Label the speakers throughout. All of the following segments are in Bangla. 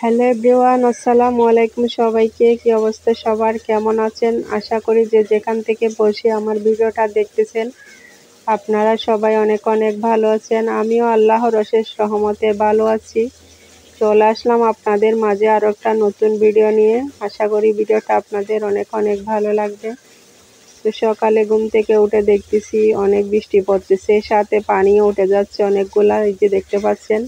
Speaker 1: হ্যালো এভরিওয়ান, আসসালামু আলাইকুম। সবাইকে কি অবস্থা, সবার কেমন আছেন? আশা করি যে যেখান থেকে বসে আমার ভিডিওটা দেখতেছেন আপনারা সবাই অনেক অনেক ভালো আছেন। আমিও আল্লাহর অশেষ রহমতে ভালো আছি। চলে আসলাম আপনাদের মাঝে আরও একটা নতুন ভিডিও নিয়ে। আশা করি ভিডিওটা আপনাদের অনেক অনেক ভালো লাগবে। তো সকালে ঘুম থেকে উঠে দেখতেছি অনেক বৃষ্টি পড়তেছে, সাথে পানিও উঠে যাচ্ছে অনেকগুলা। এই যে দেখতে পাচ্ছেন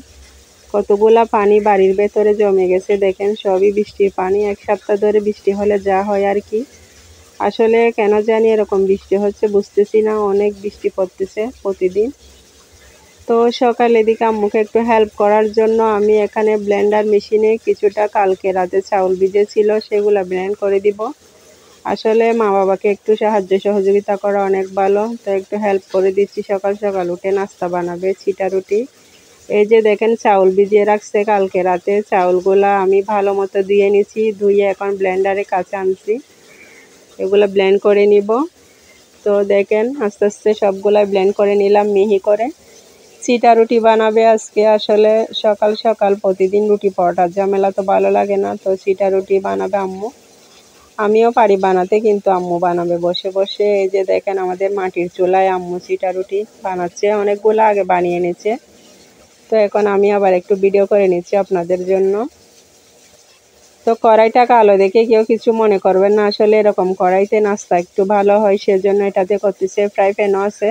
Speaker 1: কতগুলা পানি বাড়ির ভেতরে জমে গেছে। দেখেন সবই বৃষ্টির পানি। এক সপ্তাহ ধরে বৃষ্টি হলে যা হয় আর কি। আসলে কেন জানি এরকম বৃষ্টি হচ্ছে বুঝতেছি না, অনেক বৃষ্টি পড়তেছে প্রতিদিন। তো সকালে এদিকে আম্মুকে একটু হেল্প করার জন্য আমি এখানে ব্লেন্ডার মেশিনে কিছুটা কালকে রাতে চাউল ভিজেছিল সেগুলো ব্লেন্ড করে দিব। আসলে মা বাবাকে একটু সাহায্য সহযোগিতা করা অনেক ভালো, তো একটু হেল্প করে দিচ্ছি। সকাল সকাল উঠে নাস্তা বানাবে চিটা রুটি। এই যে দেখেন চাউল ভিজিয়ে রাখছে কালকে রাতে, চাউলগুলা আমি ভালো মতো ধুয়ে নিছি, ধুয়ে এখন ব্লেন্ডারে কাছে আনছি, এগুলো ব্লেন্ড করে নিব। তো দেখেন আস্তে আস্তে সবগুলা ব্লেন্ড করে নিলাম মিহি করে। চিটা রুটি বানাবে আজকে। আসলে সকাল সকাল প্রতিদিন রুটি পরোটার ঝামেলা তো ভালো লাগে না, তো চিটা রুটি বানাবে আম্মু। আমিও পারি বানাতে, কিন্তু আম্মু বানাবে বসে বসে। এই যে দেখেন আমাদের মাটির চুলায় আম্মু চিটা রুটি বানাচ্ছে, অনেকগুলো আগে বানিয়ে নিচ্ছে। তো এখন আমি আবার একটু ভিডিও করে নিচ্ছি আপনাদের জন্য। তো কড়াইটা কালো দেখে কেউ কিছু মনে করবেন না, আসলে এরকম কড়াইতে নাস্তা একটু ভালো হয় সেজন্য এটাতে করতেছে। ফ্রাই প্যানও আছে,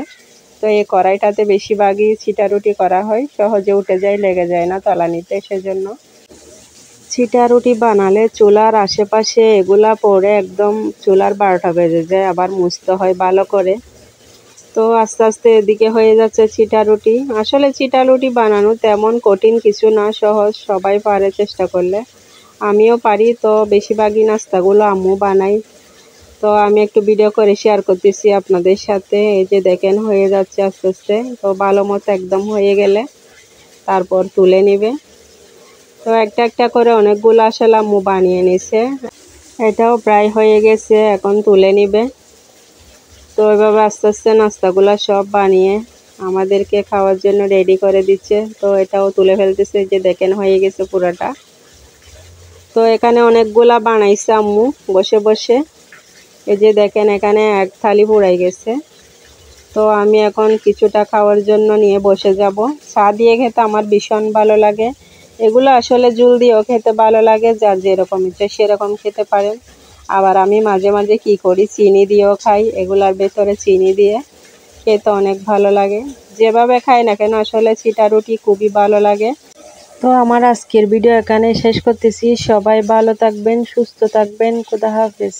Speaker 1: তো এই কড়াইটাতে বেশিরভাগই চিটা রুটি করা হয়, সহজে উঠে যায়, লেগে যায় না তলানিতে। সেজন্য চিটা রুটি বানালে চুলার আশেপাশে এগুলা পড়ে একদম চুলার 12টা বেজে যায়, আবার মুছতে হয় ভালো করে। তো আস্তে আস্তে এদিকে হয়ে যাচ্ছে চিটা রুটি। আসলে চিটা রুটি বানানো তেমন কঠিন কিছু না, সহজ, সবাই পারে চেষ্টা করলে। আমিও পারি। তো বেশিরভাগই নাস্তাগুলো আম্মু বানাই, তো আমি একটু ভিডিও করে শেয়ার করতেছি আপনাদের সাথে। এই যে দেখেন হয়ে যাচ্ছে আস্তে আস্তে। তো ভালো মতো একদম হয়ে গেলে তারপর তুলে নিবে। তো একটা একটা করে অনেকগুলো আসলে আম্মু বানিয়ে নিছে। এটাও প্রায় হয়ে গেছে, এখন তুলে নিবে। তো এভাবে আস্তে আস্তে নাস্তাগুলো সব বানিয়ে আমাদেরকে খাওয়ার জন্য রেডি করে দিচ্ছে। তো এটাও তুলে ফেলতেছে, যে দেখেন হয়ে গেছে পুরোটা। তো এখানে অনেকগুলা বানাইছে আম্মু বসে বসে। এই যে দেখেন এখানে এক থালি পুরাই গেছে। তো আমি এখন কিছুটা খাওয়ার জন্য নিয়ে বসে যাব। চা দিয়ে খেতে আমার ভীষণ ভালো লাগে। এগুলো আসলে জুল দিয়েও খেতে ভালো লাগে, যার যেরকম ইচ্ছে সেরকম খেতে পারেন। আবার আমি মাঝে মাঝে কি করি, চিনি দিয়েও খাই। এগুলার ভেতরে চিনি দিয়ে খেতে অনেক ভালো লাগে। যেভাবে খাই না কেন আসলে চিটা রুটি খুবই ভালো লাগে। তো আমার আজকের ভিডিও এখানে শেষ করতেছি। সবাই ভালো থাকবেন, সুস্থ থাকবেন। খোদা হাফেজ।